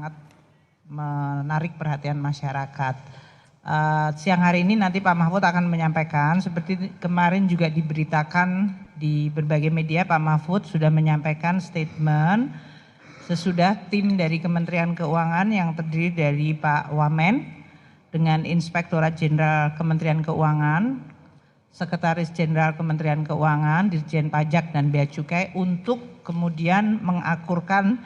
sangat menarik perhatian masyarakat. Siang hari ini nanti Pak Mahfud akan menyampaikan, seperti kemarin juga diberitakan di berbagai media, Pak Mahfud sudah menyampaikan statement sesudah tim dari Kementerian Keuangan yang terdiri dari Pak Wamen dengan Inspektorat Jenderal Kementerian Keuangan, Sekretaris Jenderal Kementerian Keuangan, Dirjen Pajak dan Bea Cukai untuk kemudian mengakurkan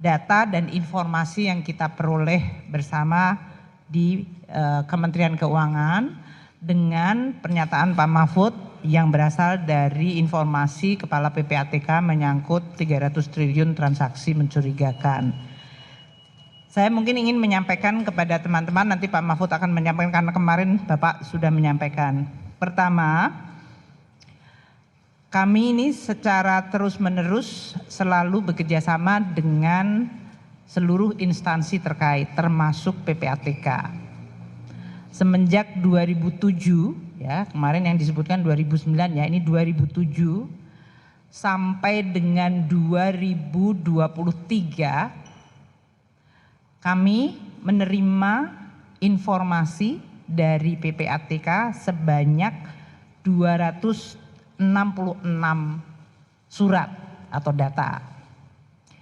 data dan informasi yang kita peroleh bersama di Kementerian Keuangan dengan pernyataan Pak Mahfud yang berasal dari informasi Kepala PPATK menyangkut 300 triliun transaksi mencurigakan. Saya mungkin ingin menyampaikan kepada teman-teman, nanti Pak Mahfud akan menyampaikan karena kemarin Bapak sudah menyampaikan. Pertama, kami ini secara terus-menerus selalu bekerjasama dengan seluruh instansi terkait termasuk PPATK. Semenjak 2007 ya, kemarin yang disebutkan 2009 ya, ini 2007 sampai dengan 2023 kami menerima informasi dari PPATK sebanyak 266 surat atau data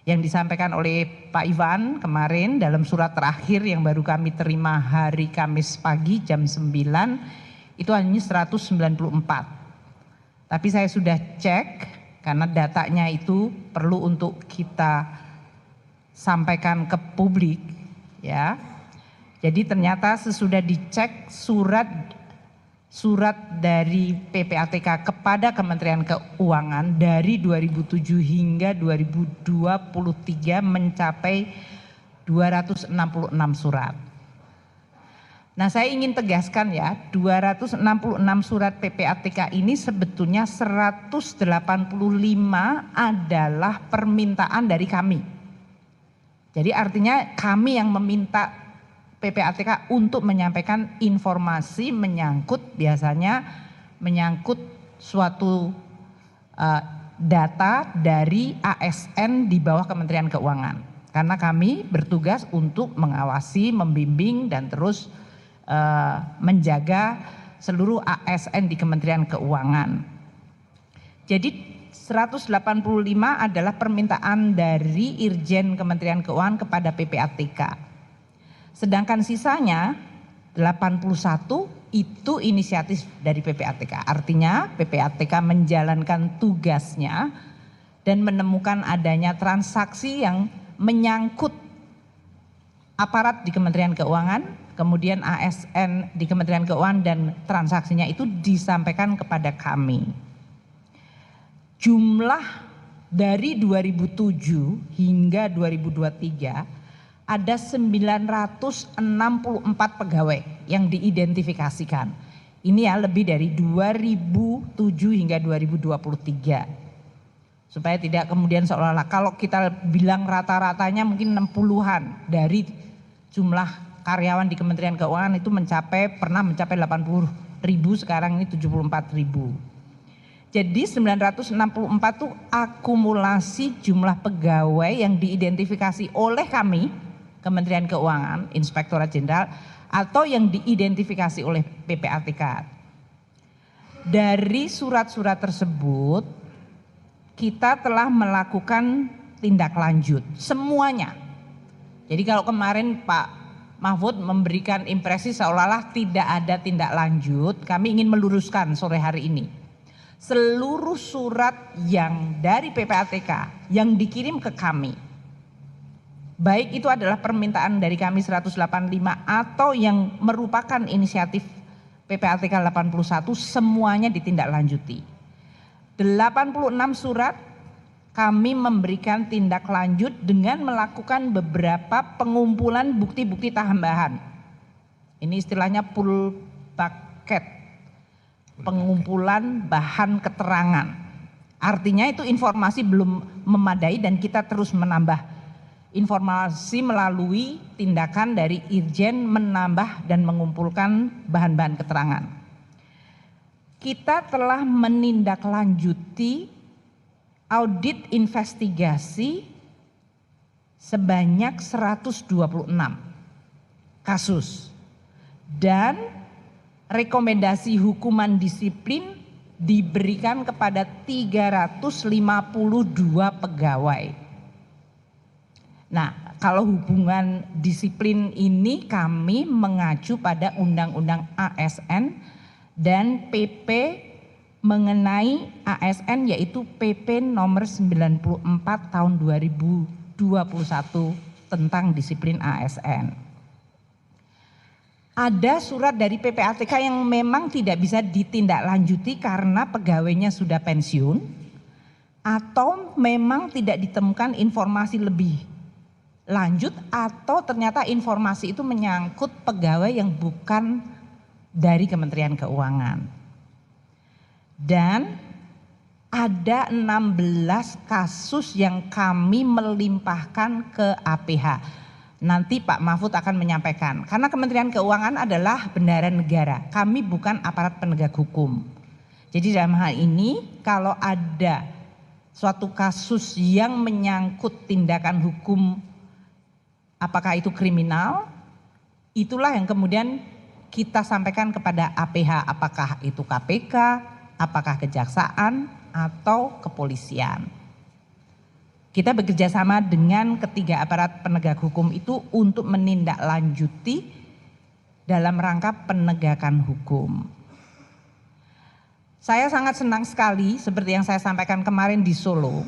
yang disampaikan oleh Pak Ivan kemarin dalam surat terakhir yang baru kami terima hari Kamis pagi jam 9 itu hanya 194. Tapi saya sudah cek karena datanya itu perlu untuk kita sampaikan ke publik ya. Jadi ternyata sesudah dicek surat dari PPATK kepada Kementerian Keuangan dari 2007 hingga 2023 mencapai 266 surat. Nah, saya ingin tegaskan ya, 266 surat PPATK ini sebetulnya 185 adalah permintaan dari kami. Jadi artinya kami yang meminta PPATK untuk menyampaikan informasi biasanya menyangkut suatu data dari ASN di bawah Kementerian Keuangan. Karena kami bertugas untuk mengawasi, membimbing dan terus menjaga seluruh ASN di Kementerian Keuangan. Jadi 185 adalah permintaan dari Irjen Kementerian Keuangan kepada PPATK. Sedangkan sisanya 81 itu inisiatif dari PPATK. Artinya PPATK menjalankan tugasnya dan menemukan adanya transaksi yang menyangkut aparat di Kementerian Keuangan, kemudian ASN di Kementerian Keuangan dan transaksinya itu disampaikan kepada kami. Jumlah dari 2007 hingga 2023 ada 964 pegawai yang diidentifikasikan. Ini ya lebih dari 2007 hingga 2023. Supaya tidak kemudian seolah-olah kalau kita bilang rata-ratanya mungkin 60-an dari jumlah karyawan di Kementerian Keuangan itu pernah mencapai 80.000, sekarang ini 74.000. Jadi 964 itu akumulasi jumlah pegawai yang diidentifikasi oleh kami Kementerian Keuangan, Inspektorat Jenderal, atau yang diidentifikasi oleh PPATK. Dari surat-surat tersebut, kita telah melakukan tindak lanjut semuanya. Jadi kalau kemarin Pak Mahfud memberikan impresi seolah-olah tidak ada tindak lanjut, kami ingin meluruskan sore hari ini. Seluruh surat yang dari PPATK yang dikirim ke kami, baik itu adalah permintaan dari kami 185 atau yang merupakan inisiatif PPATK 81, semuanya ditindaklanjuti. 86 surat kami memberikan tindak lanjut dengan melakukan beberapa pengumpulan bukti-bukti tambahan. Ini istilahnya full bucket, pengumpulan bahan keterangan. Artinya itu informasi belum memadai dan kita terus menambah informasi melalui tindakan dari Irjen menambah dan mengumpulkan bahan-bahan keterangan. Kita telah menindaklanjuti audit investigasi sebanyak 126 kasus dan rekomendasi hukuman disiplin diberikan kepada 352 pegawai. Nah, kalau hubungan disiplin ini kami mengacu pada Undang-Undang ASN dan PP mengenai ASN, yaitu PP nomor 94 tahun 2021 tentang disiplin ASN. Ada surat dari PPATK yang memang tidak bisa ditindaklanjuti karena pegawainya sudah pensiun atau memang tidak ditemukan informasi lebih lanjut atau ternyata informasi itu menyangkut pegawai yang bukan dari Kementerian Keuangan. Dan ada 16 kasus yang kami melimpahkan ke APH. Nanti Pak Mahfud akan menyampaikan, karena Kementerian Keuangan adalah bendahara negara, kami bukan aparat penegak hukum. Jadi dalam hal ini kalau ada suatu kasus yang menyangkut tindakan hukum, apakah itu kriminal, itulah yang kemudian kita sampaikan kepada APH, apakah itu KPK, apakah kejaksaan, atau kepolisian. Kita bekerja sama dengan ketiga aparat penegak hukum itu untuk menindaklanjuti dalam rangka penegakan hukum. Saya sangat senang sekali seperti yang saya sampaikan kemarin di Solo,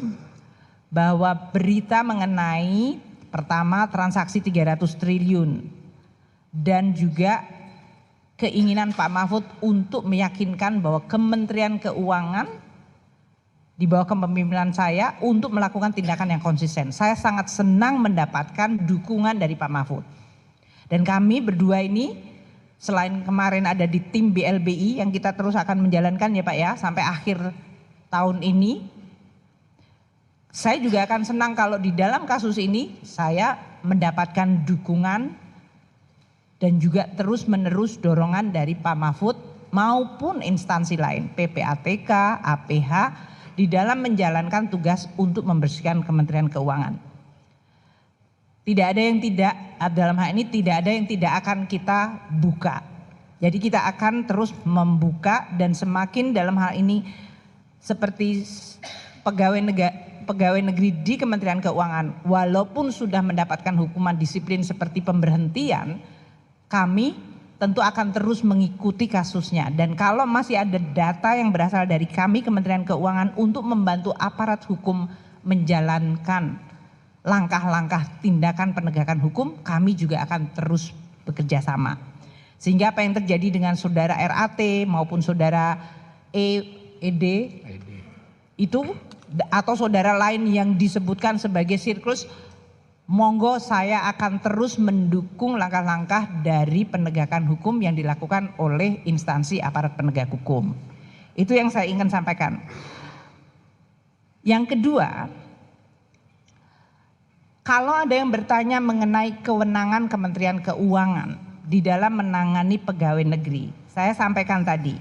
bahwa berita mengenai pertama transaksi 300 triliun dan juga keinginan Pak Mahfud untuk meyakinkan bahwa Kementerian Keuangan di bawah kepemimpinan saya untuk melakukan tindakan yang konsisten. Saya sangat senang mendapatkan dukungan dari Pak Mahfud. Dan kami berdua ini selain kemarin ada di tim BLBI yang kita terus akan menjalankan ya Pak ya sampai akhir tahun ini. Saya juga akan senang kalau di dalam kasus ini saya mendapatkan dukungan dan juga terus menerus dorongan dari Pak Mahfud maupun instansi lain, PPATK, APH, di dalam menjalankan tugas untuk membersihkan Kementerian Keuangan. Tidak ada yang tidak, dalam hal ini tidak ada yang tidak akan kita buka. Jadi kita akan terus membuka dan semakin dalam hal ini seperti pegawai negeri di Kementerian Keuangan, walaupun sudah mendapatkan hukuman disiplin seperti pemberhentian, kami tentu akan terus mengikuti kasusnya. Dan kalau masih ada data yang berasal dari kami Kementerian Keuangan untuk membantu aparat hukum menjalankan langkah-langkah tindakan penegakan hukum, kami juga akan terus bekerja sama. Sehingga apa yang terjadi dengan saudara RAT maupun saudara ED itu atau saudara lain yang disebutkan sebagai sirkus, monggo saya akan terus mendukung langkah-langkah dari penegakan hukum yang dilakukan oleh instansi aparat penegak hukum. Itu yang saya ingin sampaikan. Yang kedua, kalau ada yang bertanya mengenai kewenangan Kementerian Keuangan di dalam menangani pegawai negeri, saya sampaikan tadi,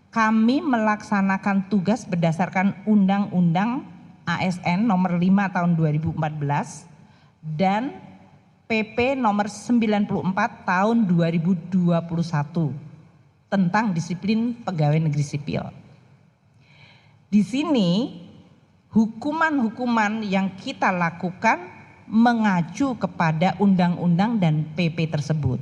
kami melaksanakan tugas berdasarkan Undang-Undang ASN nomor 5 tahun 2014 dan PP nomor 94 tahun 2021 tentang disiplin pegawai negeri sipil. Di sini hukuman-hukuman yang kita lakukan mengacu kepada undang-undang dan PP tersebut.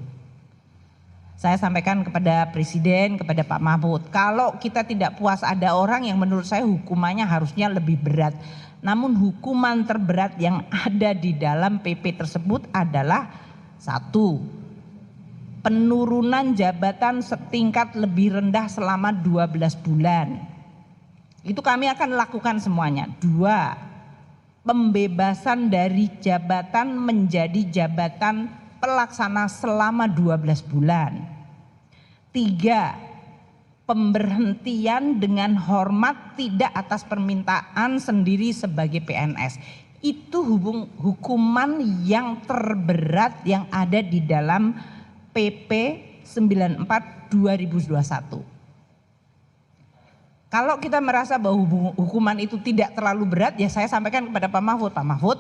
Saya sampaikan kepada Presiden, kepada Pak Mahfud, kalau kita tidak puas ada orang yang menurut saya hukumannya harusnya lebih berat. Namun hukuman terberat yang ada di dalam PP tersebut adalah 1. Penurunan jabatan setingkat lebih rendah selama 12 bulan. Itu kami akan lakukan semuanya. 2. Pembebasan dari jabatan menjadi jabatan pelaksana selama 12 bulan. 3. Pemberhentian dengan hormat tidak atas permintaan sendiri sebagai PNS. Itu hukuman yang terberat yang ada di dalam PP 94 2021. Kalau kita merasa bahwa hukuman itu tidak terlalu berat, ya saya sampaikan kepada Pak Mahfud, Pak Mahfud,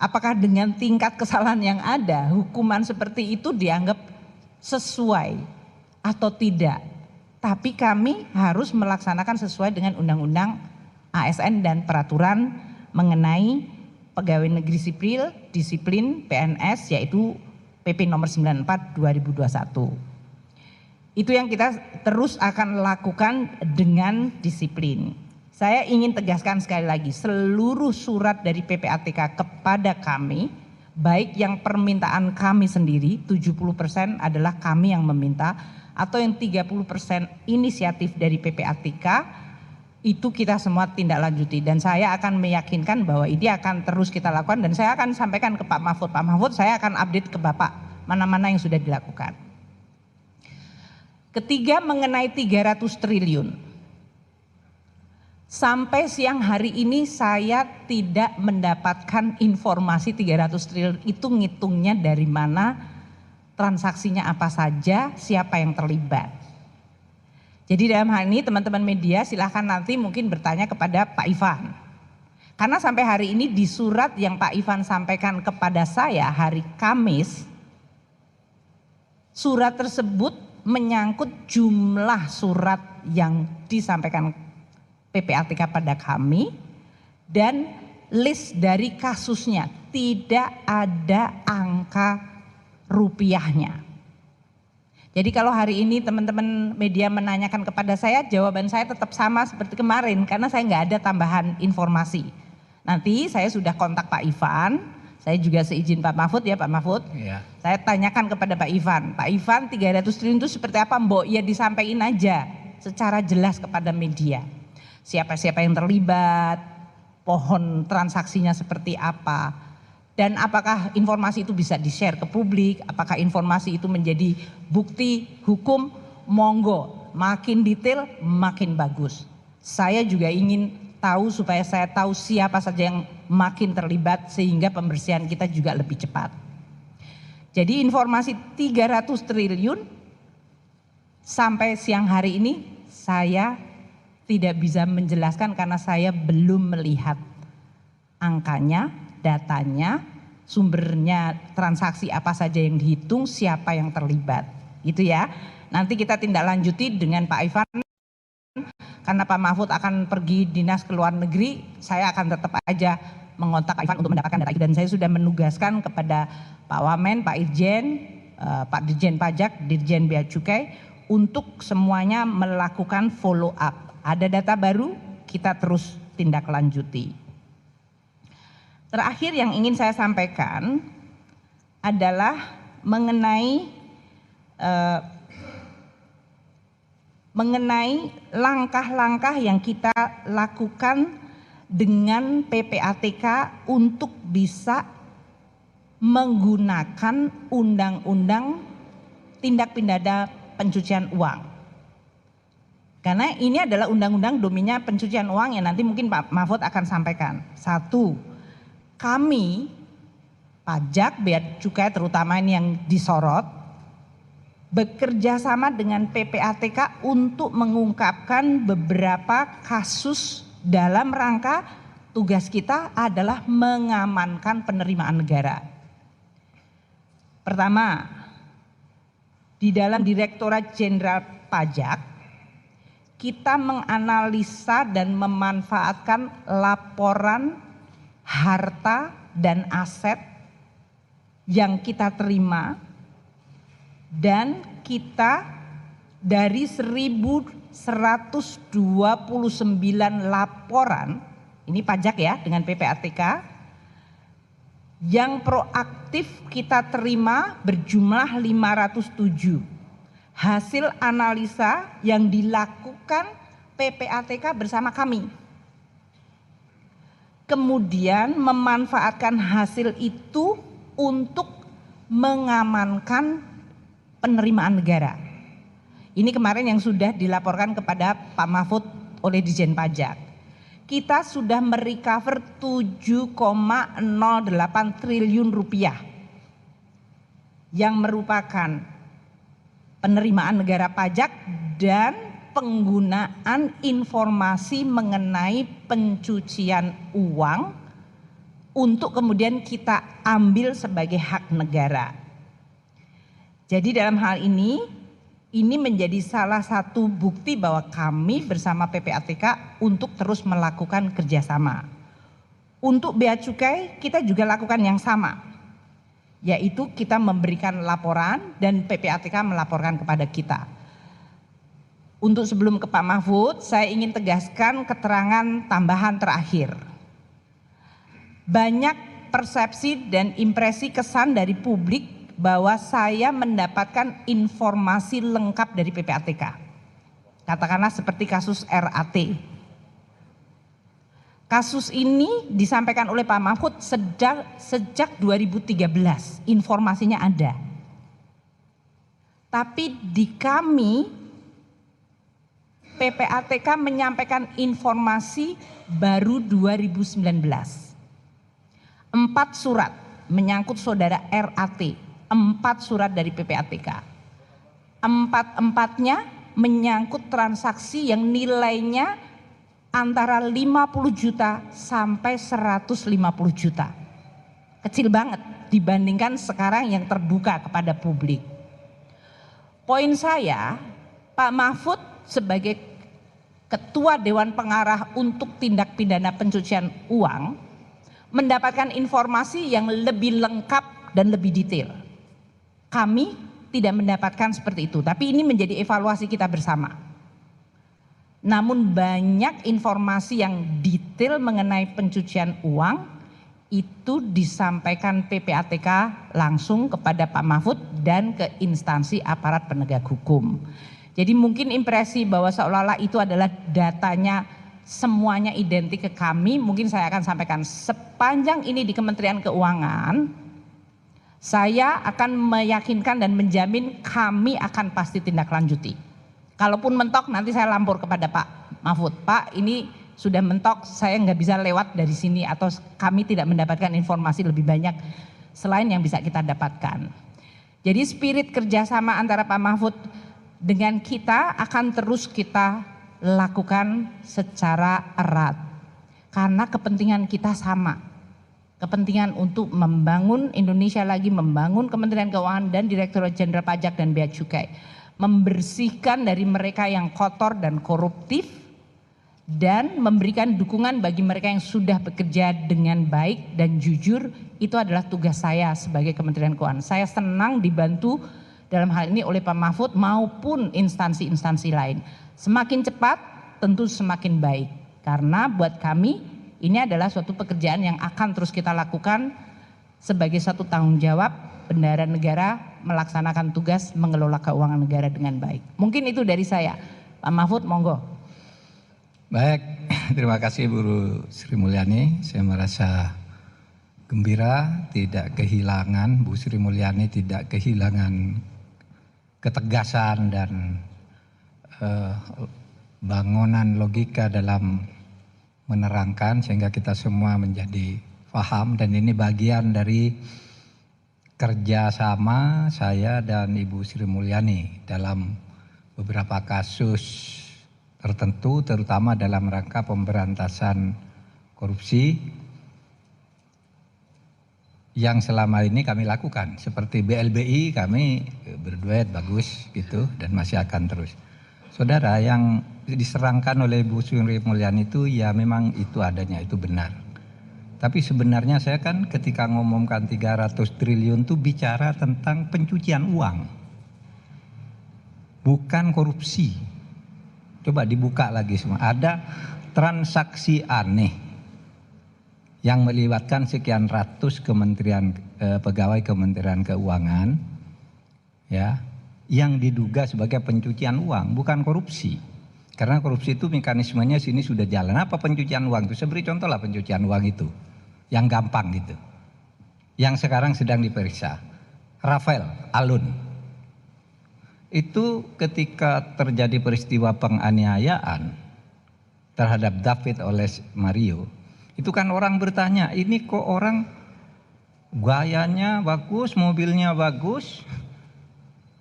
Apakah dengan tingkat kesalahan yang ada, hukuman seperti itu dianggap sesuai atau tidak? Tapi kami harus melaksanakan sesuai dengan Undang-Undang ASN dan peraturan mengenai pegawai negeri sipil disiplin PNS, yaitu PP nomor 94 2021. Itu yang kita terus akan lakukan dengan disiplin. Saya ingin tegaskan sekali lagi, seluruh surat dari PPATK kepada kami, baik yang permintaan kami sendiri, 70% adalah kami yang meminta, atau yang 30% inisiatif dari PPATK, itu kita semua tindak lanjuti. Dan saya akan meyakinkan bahwa ini akan terus kita lakukan, dan saya akan sampaikan ke Pak Mahfud. Pak Mahfud, saya akan update ke Bapak mana-mana yang sudah dilakukan. Ketiga, mengenai 300 triliun. Sampai siang hari ini saya tidak mendapatkan informasi 300 triliun itu ngitungnya dari mana, transaksinya apa saja, siapa yang terlibat. Jadi dalam hal ini teman-teman media silahkan nanti mungkin bertanya kepada Pak Ivan. Karena sampai hari ini di surat yang Pak Ivan sampaikan kepada saya hari Kamis, surat tersebut menyangkut jumlah surat yang disampaikan PPATK pada kami dan list dari kasusnya, tidak ada angka rupiahnya. Jadi kalau hari ini teman-teman media menanyakan kepada saya, jawaban saya tetap sama seperti kemarin karena saya nggak ada tambahan informasi. Nanti saya sudah kontak Pak Ivan, saya juga seizin Pak Mahfud ya Pak Mahfud. Iya. Saya tanyakan kepada Pak Ivan 300 triliun itu seperti apa Mbok? Ya disampaikan aja secara jelas kepada media. Siapa-siapa yang terlibat, pohon transaksinya seperti apa, dan apakah informasi itu bisa di-share ke publik, apakah informasi itu menjadi bukti hukum, monggo, makin detail makin bagus. Saya juga ingin tahu supaya saya tahu siapa saja yang makin terlibat sehingga pembersihan kita juga lebih cepat. Jadi informasi 300 triliun sampai siang hari ini saya tidak bisa menjelaskan karena saya belum melihat angkanya, datanya, sumbernya, transaksi apa saja yang dihitung, siapa yang terlibat. Itu ya. Nanti kita tindak lanjuti dengan Pak Ivan. Karena Pak Mahfud akan pergi dinas ke luar negeri, saya akan tetap aja mengontak Pak Ivan untuk mendapatkan data itu. Dan saya sudah menugaskan kepada Pak Wamen, Pak Irjen, Pak Dirjen Pajak, Dirjen Bea Cukai untuk semuanya melakukan follow up. Ada data baru, kita terus tindak lanjuti. Terakhir yang ingin saya sampaikan adalah mengenai langkah-langkah yang kita lakukan dengan PPATK untuk bisa menggunakan undang-undang tindak pidana pencucian uang. Karena ini adalah undang-undang domainnya pencucian uang yang nanti mungkin Pak Mahfud akan sampaikan. Satu, kami pajak, bea cukai terutama ini yang disorot, bekerja sama dengan PPATK untuk mengungkapkan beberapa kasus dalam rangka tugas kita adalah mengamankan penerimaan negara. Pertama, di dalam Direktorat Jenderal Pajak, kita menganalisa dan memanfaatkan laporan harta dan aset yang kita terima, dan kita dari 1.129 laporan, ini pajak ya dengan PPATK, yang proaktif kita terima berjumlah 507. Hasil analisa yang dilakukan PPATK bersama kami. Kemudian memanfaatkan hasil itu untuk mengamankan penerimaan negara. Ini kemarin yang sudah dilaporkan kepada Pak Mahfud oleh Dirjen Pajak. Kita sudah merecover 7,08 triliun rupiah yang merupakan penerimaan negara pajak dan penggunaan informasi mengenai pencucian uang untuk kemudian kita ambil sebagai hak negara. Jadi dalam hal ini menjadi salah satu bukti bahwa kami bersama PPATK untuk terus melakukan kerjasama. Untuk Bea Cukai kita juga lakukan yang sama, yaitu kita memberikan laporan dan PPATK melaporkan kepada kita. Untuk sebelum ke Pak Mahfud, saya ingin tegaskan keterangan tambahan terakhir. Banyak persepsi dan impresi kesan dari publik bahwa saya mendapatkan informasi lengkap dari PPATK. Katakanlah seperti kasus RAT. Kasus ini disampaikan oleh Pak Mahfud sejak 2013, informasinya ada. Tapi di kami, PPATK menyampaikan informasi baru 2019. 4 surat menyangkut saudara RAT, 4 surat dari PPATK. 4-empatnya menyangkut transaksi yang nilainya antara 50 juta sampai 150 juta. Kecil banget dibandingkan sekarang yang terbuka kepada publik. Poin saya, Pak Mahfud sebagai Ketua Dewan Pengarah untuk tindak pidana pencucian uang mendapatkan informasi yang lebih lengkap dan lebih detail. Kami tidak mendapatkan seperti itu, tapi ini menjadi evaluasi kita bersama. Namun banyak informasi yang detail mengenai pencucian uang itu disampaikan PPATK langsung kepada Pak Mahfud dan ke instansi aparat penegak hukum. Jadi mungkin impresi bahwa seolah-olah itu adalah datanya semuanya identik ke kami, mungkin saya akan sampaikan sepanjang ini di Kementerian Keuangan, saya akan meyakinkan dan menjamin kami akan pasti tindak lanjuti. Kalaupun mentok nanti saya lapor kepada Pak Mahfud, Pak ini sudah mentok, saya nggak bisa lewat dari sini atau kami tidak mendapatkan informasi lebih banyak selain yang bisa kita dapatkan. Jadi spirit kerjasama antara Pak Mahfud dengan kita akan terus kita lakukan secara erat karena kepentingan kita sama, kepentingan untuk membangun Indonesia lagi, membangun Kementerian Keuangan dan Direktorat Jenderal Pajak dan Bea Cukai, membersihkan dari mereka yang kotor dan koruptif dan memberikan dukungan bagi mereka yang sudah bekerja dengan baik dan jujur. Itu adalah tugas saya sebagai Kementerian Keuangan. Saya senang dibantu dalam hal ini oleh Pak Mahfud maupun instansi-instansi lain. Semakin cepat tentu semakin baik, karena buat kami ini adalah suatu pekerjaan yang akan terus kita lakukan sebagai satu tanggung jawab bendahara negara melaksanakan tugas mengelola keuangan negara dengan baik. Mungkin itu dari saya. Pak Mahfud, monggo. Baik, terima kasih Bu Sri Mulyani. Saya merasa gembira tidak kehilangan, Bu Sri Mulyani tidak kehilangan ketegasan dan bangunan logika dalam menerangkan sehingga kita semua menjadi paham, dan ini bagian dari kerjasama saya dan Ibu Sri Mulyani dalam beberapa kasus tertentu, terutama dalam rangka pemberantasan korupsi yang selama ini kami lakukan. Seperti BLBI kami berduet bagus gitu dan masih akan terus. Saudara, yang diserangkan oleh Bu Sri Mulyani itu ya memang itu adanya, itu benar. Tapi sebenarnya saya kan ketika ngomongkan 300 triliun itu bicara tentang pencucian uang, bukan korupsi. Coba dibuka lagi semua. Ada transaksi aneh yang melibatkan sekian ratus pegawai Kementerian Keuangan, ya, yang diduga sebagai pencucian uang, bukan korupsi. Karena korupsi itu mekanismenya sini sudah jalan. Apa pencucian uang itu? Saya beri contoh lah pencucian uang itu, yang gampang gitu, yang sekarang sedang diperiksa. Rafael Alun itu ketika terjadi peristiwa penganiayaan terhadap David oleh Mario, itu kan orang bertanya, ini kok orang gayanya bagus, mobilnya bagus,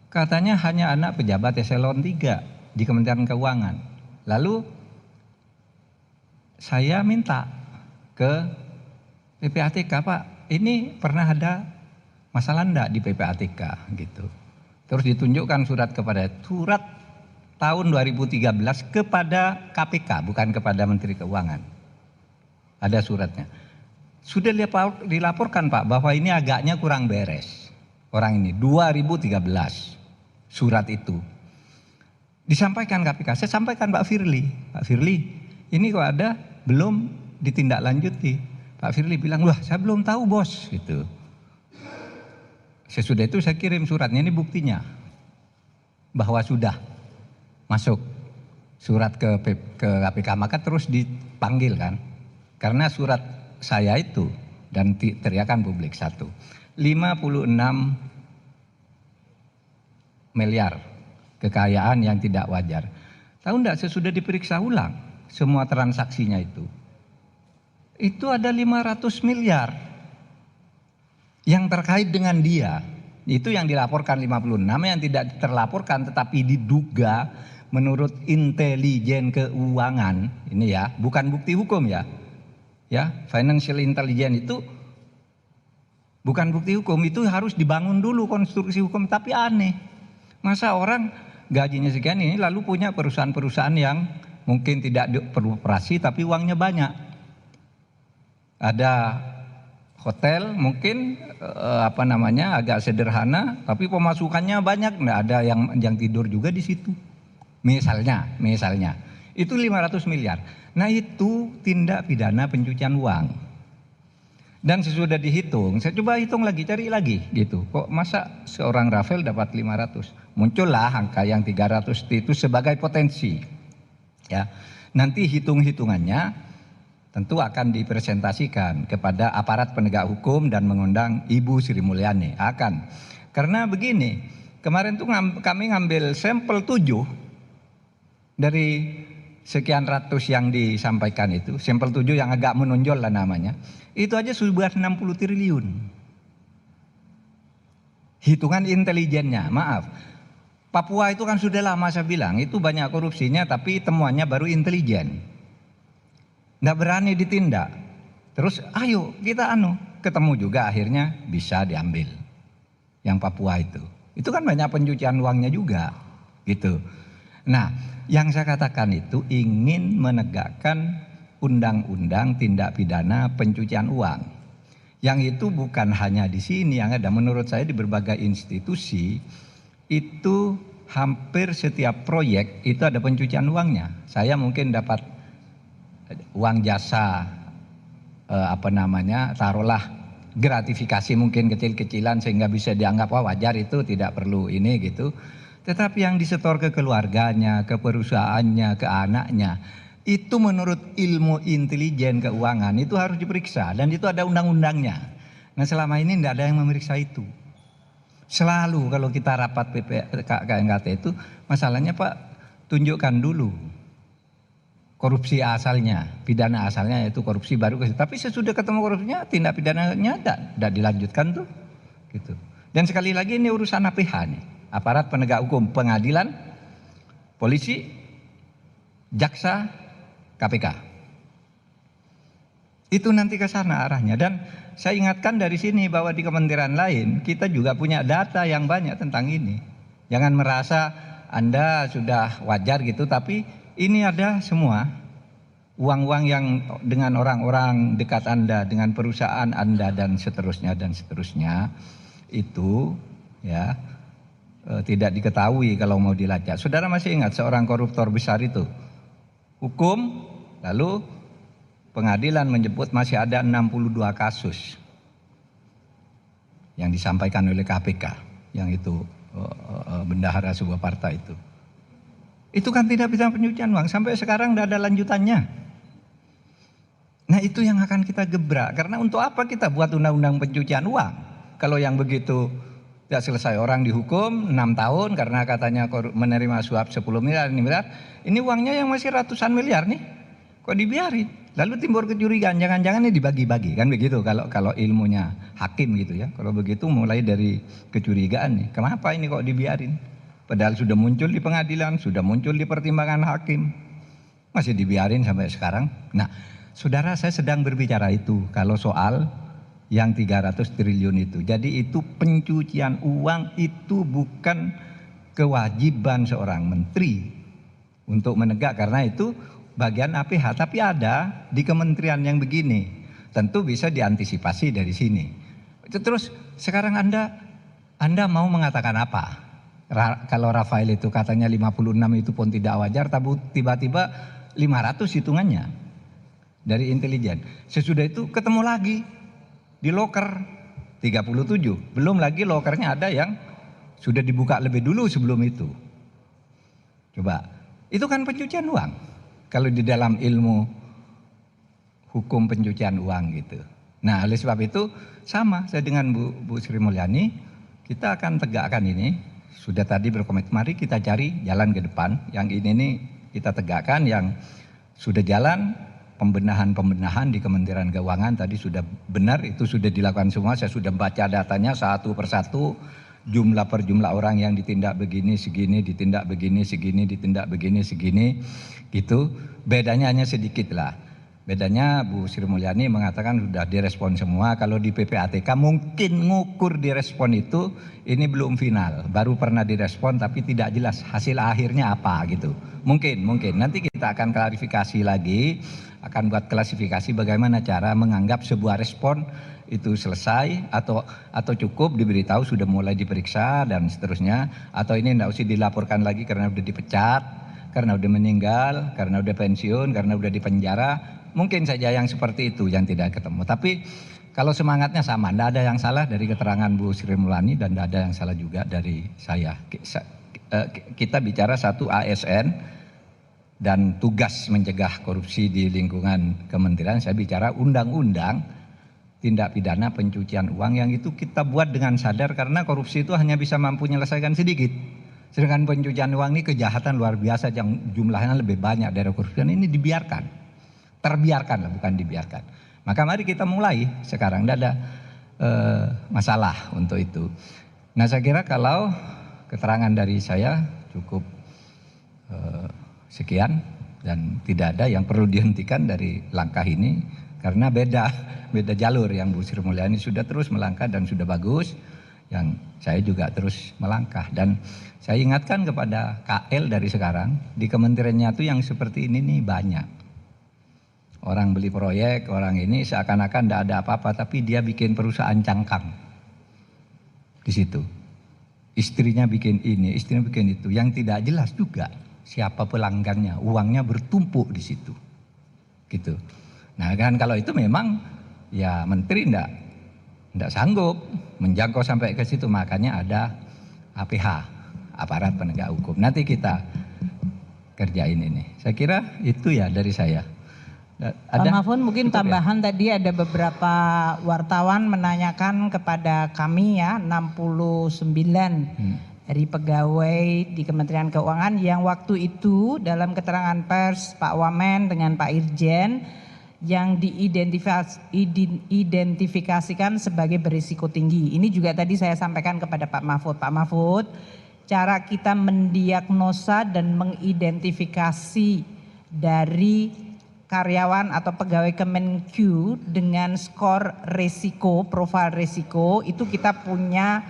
katanya hanya anak pejabat eselon 3 di Kementerian Keuangan. Lalu saya minta ke PPATK Pak, ini pernah ada masalah enggak di PPATK gitu. Terus ditunjukkan surat tahun 2013 kepada KPK, bukan kepada Menteri Keuangan. Ada suratnya. Sudah dilaporkan Pak bahwa ini agaknya kurang beres. Orang ini 2013 surat itu disampaikan KPK. Saya sampaikan Pak Firly, ini kok ada belum ditindaklanjuti. Pak Firly bilang, wah saya belum tahu bos gitu. Sesudah itu saya kirim suratnya, ini buktinya bahwa sudah masuk surat ke KPK, maka terus dipanggil kan. Karena surat saya itu dan teriakan publik 56 miliar kekayaan yang tidak wajar. Tahu enggak, sesudah diperiksa ulang semua transaksinya itu ada 500 miliar yang terkait dengan dia. Itu yang dilaporkan 56, yang tidak terlaporkan tetapi diduga menurut intelijen keuangan. Ini ya, bukan bukti hukum ya. Ya, financial intelligence itu bukan bukti hukum, itu harus dibangun dulu konstruksi hukum. Tapi aneh, masa orang gajinya sekian ini lalu punya perusahaan-perusahaan yang mungkin tidak beroperasi tapi uangnya banyak. Ada hotel mungkin agak sederhana tapi pemasukannya banyak, nggak ada yang tidur juga di situ. Misalnya itu 500 miliar. Nah itu tindak pidana pencucian uang. Dan sesudah dihitung, saya coba hitung lagi, cari lagi gitu. Kok masa seorang Rafael dapat 500? Muncullah angka yang 300 itu sebagai potensi. Ya. Nanti hitung-hitungannya tentu akan dipresentasikan kepada aparat penegak hukum dan mengundang Ibu Sri Mulyani. Akan. Karena begini, kemarin tuh kami ngambil sampel 7 dari sekian ratus yang disampaikan itu, sampel 7 yang agak menonjol lah namanya. Itu aja sudah 60 triliun. Hitungan intelijennya, maaf. Papua itu kan sudah lama saya bilang, itu banyak korupsinya tapi temuannya baru intelijen. Nggak berani ditindak. Terus ayo kita ketemu juga akhirnya bisa diambil. Yang Papua itu. Itu kan banyak pencucian uangnya juga. Gitu. Nah, yang saya katakan itu ingin menegakkan undang-undang tindak pidana pencucian uang. Yang itu bukan hanya di sini, yang ada menurut saya di berbagai institusi itu hampir setiap proyek itu ada pencucian uangnya. Saya mungkin dapat uang jasa taruhlah gratifikasi mungkin kecil-kecilan sehingga bisa dianggap wajar, itu tidak perlu ini gitu. Tetapi yang disetor ke keluarganya, ke perusahaannya, ke anaknya, itu menurut ilmu intelijen keuangan itu harus diperiksa dan itu ada undang-undangnya. Nah selama ini tidak ada yang memeriksa itu. Selalu kalau kita rapat KNKT itu masalahnya Pak, tunjukkan dulu korupsi asalnya, pidana asalnya yaitu korupsi baru. Tapi sesudah ketemu korupsinya tindak pidananya tidak dilanjutkan tuh, gitu. Dan sekali lagi ini urusan APH nih, aparat penegak hukum, pengadilan, polisi, jaksa, KPK. Itu nanti ke sana arahnya. Dan saya ingatkan dari sini bahwa di kementerian lain kita juga punya data yang banyak tentang ini. Jangan merasa Anda sudah wajar gitu, tapi ini ada semua uang-uang yang dengan orang-orang dekat Anda, dengan perusahaan Anda dan seterusnya itu ya tidak diketahui kalau mau dilacak. Saudara masih ingat seorang koruptor besar itu hukum, lalu pengadilan menyebut masih ada 62 kasus yang disampaikan oleh KPK, yang itu bendahara sebuah partai itu. Itu kan tidak bisa pencucian uang, sampai sekarang tidak ada lanjutannya. Nah itu yang akan kita gebrak, karena untuk apa kita buat undang-undang pencucian uang kalau yang begitu tidak selesai, orang dihukum 6 tahun karena katanya menerima suap 10 miliar, ini uangnya yang masih ratusan miliar nih, kok dibiarin? Lalu timbul kecurigaan, jangan-jangan ini dibagi-bagi, kan begitu kalau ilmunya hakim gitu ya. Kalau begitu mulai dari kecurigaan nih, kenapa ini kok dibiarin? Padahal sudah muncul di pengadilan, sudah muncul di pertimbangan hakim, masih dibiarin sampai sekarang. Nah Saudara, saya sedang berbicara itu kalau soal yang 300 triliun itu. Jadi itu pencucian uang, itu bukan kewajiban seorang menteri untuk menegak, karena itu bagian APH, tapi ada di kementerian yang begini. Tentu bisa diantisipasi dari sini. Terus sekarang Anda mau mengatakan apa? Kalau Rafael itu katanya 56 itu pun tidak wajar, tapi tiba-tiba 500 hitungannya dari intelijen. Sesudah itu ketemu lagi di loker 37. Belum lagi lokernya ada yang sudah dibuka lebih dulu sebelum itu. Coba, itu kan pencucian uang. Kalau di dalam ilmu hukum pencucian uang gitu. Nah, oleh sebab itu sama saya dengan Bu Sri Mulyani, kita akan tegakkan ini. Sudah tadi berkomitmen, mari kita cari jalan ke depan. Yang ini nih kita tegakkan, yang sudah jalan pembenahan di Kementerian Keuangan tadi sudah benar, itu sudah dilakukan semua. Saya sudah baca datanya satu persatu, jumlah per jumlah orang yang ditindak begini segini, ditindak begini segini, ditindak begini segini, gitu. Bedanya hanya sedikit lah. Bedanya Bu Sri Mulyani mengatakan sudah direspon semua. Kalau di PPATK mungkin ngukur direspon itu ini belum final, baru pernah direspon tapi tidak jelas hasil akhirnya apa gitu. Mungkin nanti kita akan klarifikasi lagi, akan buat klasifikasi bagaimana cara menganggap sebuah respon itu selesai atau cukup diberitahu sudah mulai diperiksa dan seterusnya, atau ini tidak usah dilaporkan lagi karena udah dipecat, karena udah meninggal, karena udah pensiun, karena udah dipenjara. Mungkin saja yang seperti itu yang tidak ketemu. Tapi kalau semangatnya sama, tidak ada yang salah dari keterangan Bu Sri Mulyani dan tidak ada yang salah juga dari saya. Kita bicara satu ASN dan tugas mencegah korupsi di lingkungan kementerian. Saya bicara undang-undang tindak pidana pencucian uang, yang itu kita buat dengan sadar karena korupsi itu hanya bisa mampu menyelesaikan sedikit. Sedangkan pencucian uang ini kejahatan luar biasa yang jumlahnya lebih banyak dari korupsi, ini dibiarkan. Terbiarkan lah, bukan dibiarkan. Maka mari kita mulai sekarang, tidak ada masalah untuk itu. Nah, saya kira kalau keterangan dari saya cukup sekian dan tidak ada yang perlu dihentikan dari langkah ini, karena beda jalur. Yang Bu Sri Mulyani sudah terus melangkah dan sudah bagus, yang saya juga terus melangkah. Dan saya ingatkan kepada KL dari sekarang, di kementeriannya itu yang seperti ini nih banyak. Orang beli proyek, orang ini seakan-akan tidak ada apa-apa, tapi dia bikin perusahaan cangkang di situ. Istrinya bikin ini, istrinya bikin itu, yang tidak jelas juga siapa pelanggannya, uangnya bertumpuk di situ, gitu. Nah kan kalau itu memang ya menteri tidak sanggup menjangkau sampai ke situ, makanya ada APH, aparat penegak hukum. Nanti kita kerjain ini. Saya kira itu ya dari saya. Pak Mahfud, mungkin tambahan ya? Tadi ada beberapa wartawan menanyakan kepada kami ya, 69 dari pegawai di Kementerian Keuangan yang waktu itu dalam keterangan pers Pak Wamen dengan Pak Irjen yang diidentifikasikan sebagai berisiko tinggi. Ini juga tadi saya sampaikan kepada Pak Mahfud. Pak Mahfud, cara kita mendiagnosa dan mengidentifikasi dari karyawan atau pegawai Kemenq dengan skor resiko, profil resiko, itu kita punya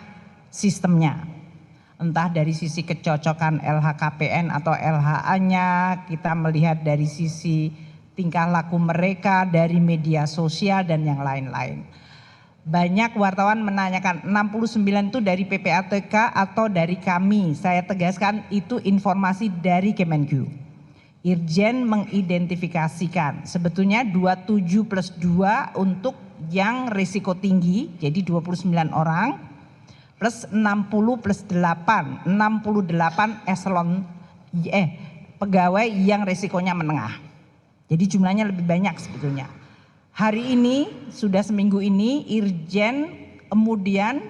sistemnya. Entah dari sisi kecocokan LHKPN atau LHA-nya, kita melihat dari sisi tingkah laku mereka, dari media sosial dan yang lain-lain. Banyak wartawan menanyakan 69 itu dari PPATK atau dari kami. Saya tegaskan itu informasi dari Kemenq. Irjen mengidentifikasikan sebetulnya 27 plus 2 untuk yang risiko tinggi, jadi 29 orang plus 60 plus 8, 68 eselon pegawai yang risikonya menengah. Jadi jumlahnya lebih banyak sebetulnya. Hari ini sudah seminggu ini Irjen kemudian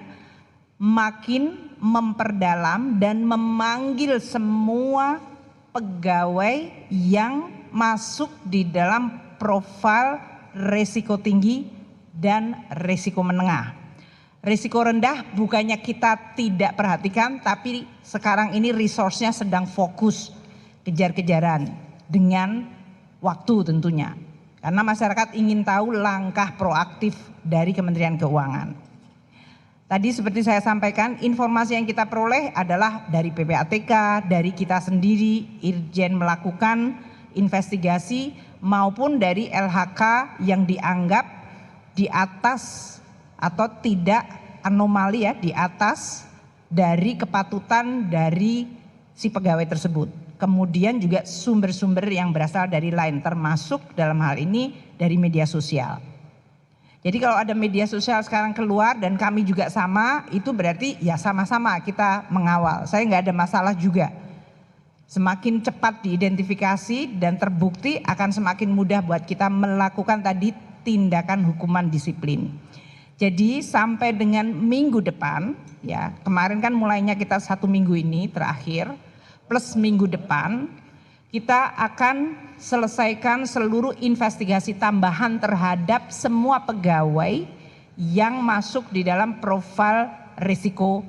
makin memperdalam dan memanggil semua pegawai yang masuk di dalam profil risiko tinggi dan risiko menengah. Risiko rendah bukannya kita tidak perhatikan, tapi sekarang ini resource-nya sedang fokus kejar-kejaran dengan waktu tentunya. Karena masyarakat ingin tahu langkah proaktif dari Kementerian Keuangan. Tadi seperti saya sampaikan, informasi yang kita peroleh adalah dari PPATK, dari kita sendiri, Irjen melakukan investigasi maupun dari LHK yang dianggap di atas atau tidak anomali ya, di atas dari kepatutan dari si pegawai tersebut. Kemudian juga sumber-sumber yang berasal dari lain, termasuk dalam hal ini dari media sosial. Jadi kalau ada media sosial sekarang keluar dan kami juga sama, itu berarti ya sama-sama kita mengawal. Saya nggak ada masalah juga. Semakin cepat diidentifikasi dan terbukti akan semakin mudah buat kita melakukan tadi tindakan hukuman disiplin. Jadi sampai dengan minggu depan, ya kemarin kan mulainya kita 1 minggu ini terakhir, plus minggu depan kita akan selesaikan seluruh investigasi tambahan terhadap semua pegawai yang masuk di dalam profil risiko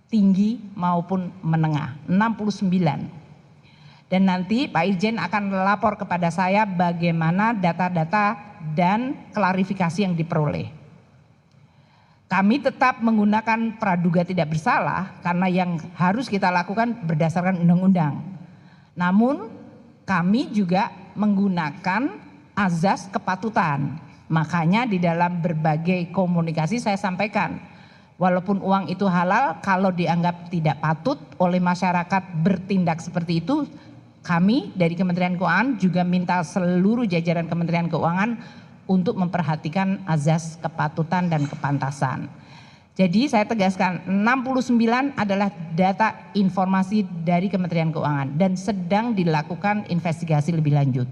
tinggi maupun menengah, 69. Dan nanti Pak Irjen akan lapor kepada saya bagaimana data-data dan klarifikasi yang diperoleh. Kami tetap menggunakan praduga tidak bersalah karena yang harus kita lakukan berdasarkan undang-undang. Namun kami juga menggunakan azas kepatutan. Makanya di dalam berbagai komunikasi saya sampaikan, walaupun uang itu halal, kalau dianggap tidak patut oleh masyarakat bertindak seperti itu, kami dari Kementerian Keuangan juga minta seluruh jajaran Kementerian Keuangan untuk memperhatikan azas kepatutan dan kepantasan. Jadi saya tegaskan 69 adalah data informasi dari Kementerian Keuangan dan sedang dilakukan investigasi lebih lanjut.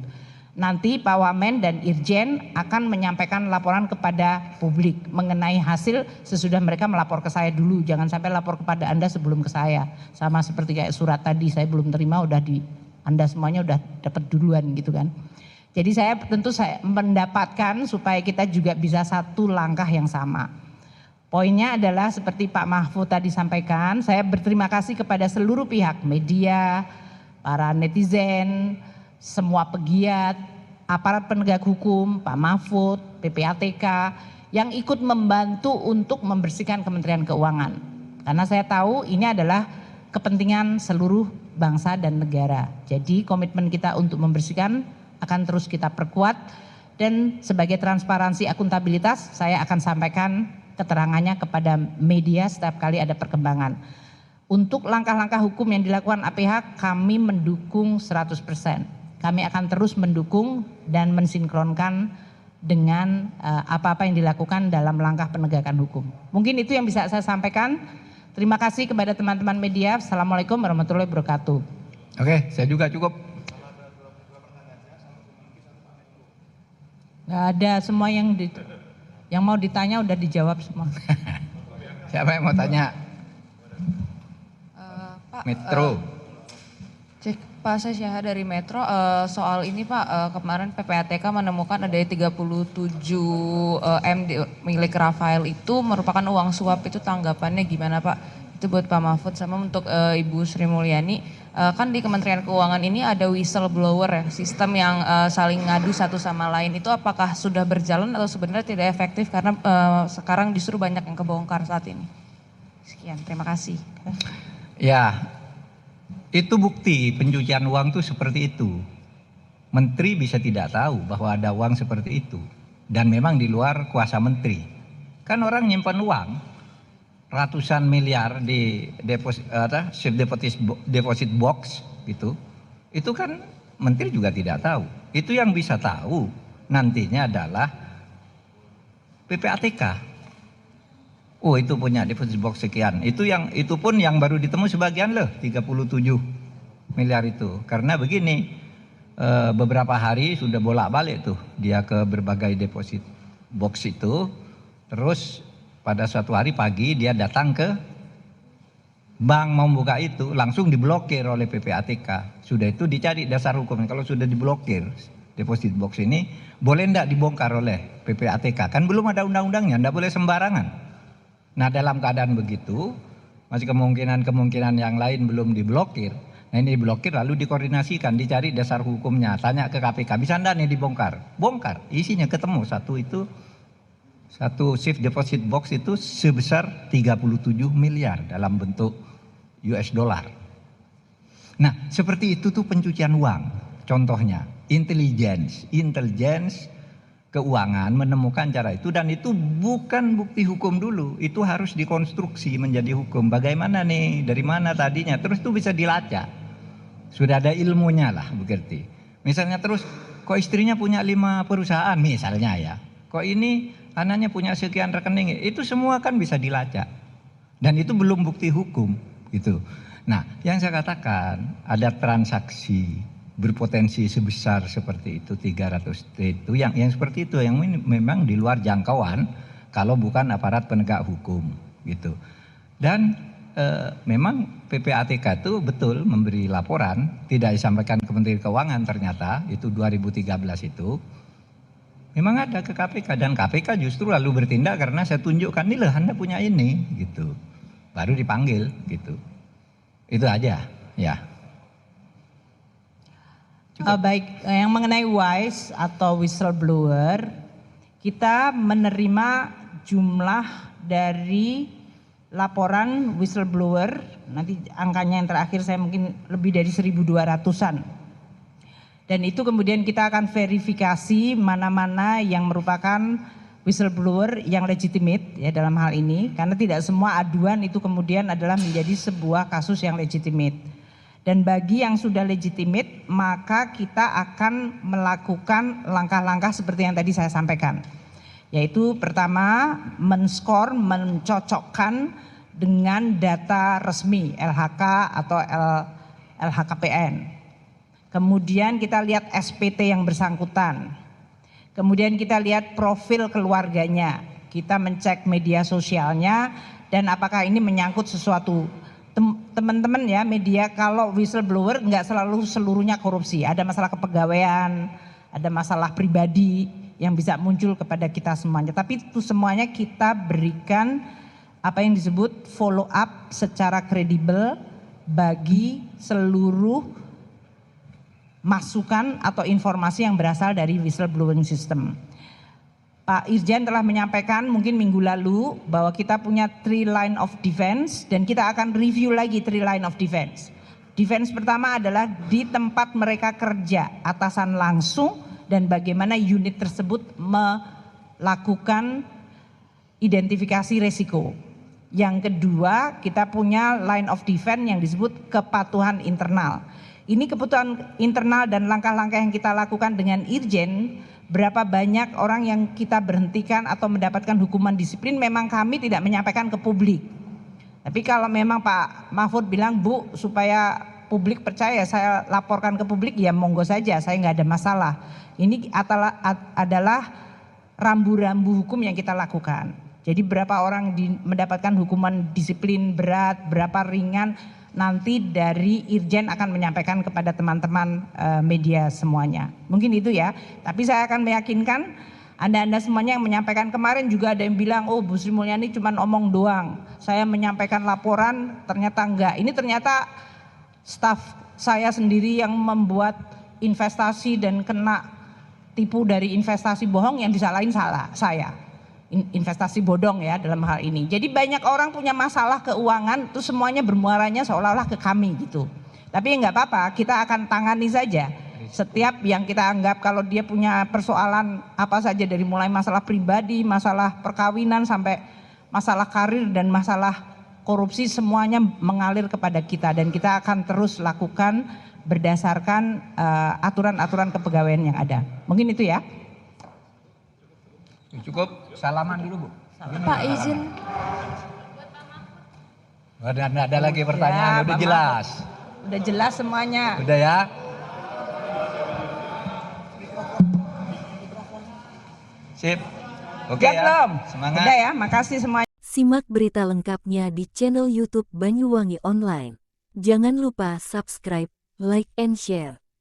Nanti Pak Wamen dan Irjen akan menyampaikan laporan kepada publik mengenai hasil sesudah mereka melapor ke saya dulu. Jangan sampai lapor kepada Anda sebelum ke saya. Sama seperti kayak surat tadi saya belum terima udah Anda semuanya udah dapat duluan gitu kan. Jadi saya mendapatkan supaya kita juga bisa satu langkah yang sama. Poinnya adalah seperti Pak Mahfud tadi sampaikan, saya berterima kasih kepada seluruh pihak, media, para netizen, semua pegiat, aparat penegak hukum, Pak Mahfud, PPATK, yang ikut membantu untuk membersihkan Kementerian Keuangan. Karena saya tahu ini adalah kepentingan seluruh bangsa dan negara. Jadi komitmen kita untuk membersihkan akan terus kita perkuat dan sebagai transparansi akuntabilitas saya akan sampaikan keterangannya kepada media setiap kali ada perkembangan. Untuk langkah-langkah hukum yang dilakukan APH kami mendukung 100%. Kami akan terus mendukung dan mensinkronkan dengan apa-apa yang dilakukan dalam langkah penegakan hukum. Mungkin itu yang bisa saya sampaikan. Terima kasih kepada teman-teman media. Assalamualaikum warahmatullahi wabarakatuh. Oke, saya juga cukup. Gak ada, semua yang mau ditanya udah dijawab semua. Siapa yang mau tanya? Pak, Metro. Pak, saya Syaha dari Metro. Soal ini Pak, kemarin PPATK menemukan ada 37 M milik Rafael itu merupakan uang suap, itu tanggapannya gimana Pak? Itu buat Pak Mahfud sama untuk Ibu Sri Mulyani. Kan di Kementerian Keuangan ini ada whistleblower ya, sistem yang saling ngadu satu sama lain. Itu apakah sudah berjalan atau sebenarnya tidak efektif karena sekarang justru banyak yang kebongkar saat ini? Sekian, terima kasih. Ya, itu bukti pencucian uang itu seperti itu. Menteri bisa tidak tahu bahwa ada uang seperti itu. Dan memang di luar kuasa menteri. Kan orang nyimpan uang ratusan miliar di deposit box gitu. Itu kan menteri juga tidak tahu. Itu yang bisa tahu nantinya adalah PPATK. Oh, itu punya deposit box sekian. Itu pun yang baru ditemu sebagian loh, 37 miliar itu. Karena begini, beberapa hari sudah bolak-balik tuh dia ke berbagai deposit box itu. Terus pada suatu hari pagi dia datang ke bank mau buka itu, langsung diblokir oleh PPATK. Sudah itu dicari dasar hukumnya. Kalau sudah diblokir deposit box ini, boleh enggak dibongkar oleh PPATK? Kan belum ada undang-undangnya, enggak boleh sembarangan. Nah, dalam keadaan begitu, masih kemungkinan yang lain belum diblokir. Nah ini diblokir lalu dikoordinasikan, dicari dasar hukumnya, tanya ke KPK, bisa enggak nih dibongkar? Bongkar, isinya ketemu satu safe deposit box itu sebesar 37 miliar dalam bentuk US dollar. Nah seperti itu tuh pencucian uang, contohnya intelligence keuangan menemukan cara itu, dan itu bukan bukti hukum dulu, itu harus dikonstruksi menjadi hukum. Bagaimana nih, dari mana tadinya, terus itu bisa dilacak, sudah ada ilmunya lah begitu. Misalnya terus kok istrinya punya 5 perusahaan misalnya ya, kok ini anaknya punya sekian rekening, itu semua kan bisa dilacak dan itu belum bukti hukum gitu. Nah yang saya katakan ada transaksi berpotensi sebesar seperti itu 300 T itu yang seperti itu yang memang di luar jangkauan kalau bukan aparat penegak hukum gitu. Dan memang PPATK itu betul memberi laporan, tidak disampaikan ke Menteri Keuangan, ternyata itu 2013 itu memang ada ke KPK, dan KPK justru lalu bertindak karena saya tunjukkan nih loh Anda punya ini gitu, baru dipanggil gitu. Itu aja ya. Baik, yang mengenai WISE atau whistleblower, kita menerima jumlah dari laporan whistleblower, nanti angkanya yang terakhir saya mungkin lebih dari 1.200-an. Dan itu kemudian kita akan verifikasi mana-mana yang merupakan whistleblower yang legitimate ya dalam hal ini, karena tidak semua aduan itu kemudian adalah menjadi sebuah kasus yang legitimate. Dan bagi yang sudah legitimate, maka kita akan melakukan langkah-langkah seperti yang tadi saya sampaikan. Yaitu pertama, men-score, mencocokkan dengan data resmi LHK atau LHKPN. Kemudian kita lihat SPT yang bersangkutan. Kemudian kita lihat profil keluarganya. Kita mencek media sosialnya dan apakah ini menyangkut sesuatu. Teman-teman ya media, kalau whistleblower nggak selalu seluruhnya korupsi, ada masalah kepegawaian, ada masalah pribadi yang bisa muncul kepada kita semuanya, tapi itu semuanya kita berikan apa yang disebut follow up secara kredibel bagi seluruh masukan atau informasi yang berasal dari whistleblowing system. Pak Irjen telah menyampaikan mungkin minggu lalu bahwa kita punya 3 line of defense dan kita akan review lagi 3 line of defense. Defense pertama adalah di tempat mereka kerja, atasan langsung dan bagaimana unit tersebut melakukan identifikasi resiko. Yang kedua, kita punya line of defense yang disebut kepatuhan internal. Ini kebutuhan internal dan langkah-langkah yang kita lakukan dengan Irjen. Berapa banyak orang yang kita berhentikan atau mendapatkan hukuman disiplin memang kami tidak menyampaikan ke publik. Tapi kalau memang Pak Mahfud bilang, Bu, supaya publik percaya saya laporkan ke publik, ya monggo saja, saya nggak ada masalah. Ini adalah rambu-rambu hukum yang kita lakukan. Jadi berapa orang mendapatkan hukuman disiplin berat, berapa ringan, nanti dari Irjen akan menyampaikan kepada teman-teman media semuanya. Mungkin itu ya, tapi saya akan meyakinkan Anda semuanya yang menyampaikan kemarin juga ada yang bilang, oh Bu Sri Mulyani cuma omong doang, saya menyampaikan laporan ternyata enggak. Ini ternyata staf saya sendiri yang membuat investasi dan kena tipu dari investasi bohong yang disalahin saya. Investasi bodong ya dalam hal ini. Jadi banyak orang punya masalah keuangan itu semuanya bermuaranya seolah-olah ke kami gitu. Tapi nggak apa-apa, kita akan tangani saja. Setiap yang kita anggap kalau dia punya persoalan apa saja dari mulai masalah pribadi, masalah perkawinan sampai masalah karir dan masalah korupsi semuanya mengalir kepada kita dan kita akan terus lakukan berdasarkan aturan-aturan kepegawaian yang ada. Mungkin itu ya. Cukup salaman dulu Bu. Pak izin. Ada lagi pertanyaan, Ya, udah Pak jelas. Udah jelas semuanya. Udah ya. Sip. Oke Siap ya. belum? Semangat. Udah ya, makasih semuanya. Simak berita lengkapnya di channel YouTube Banyuwangi Online. Jangan lupa subscribe, like, and share.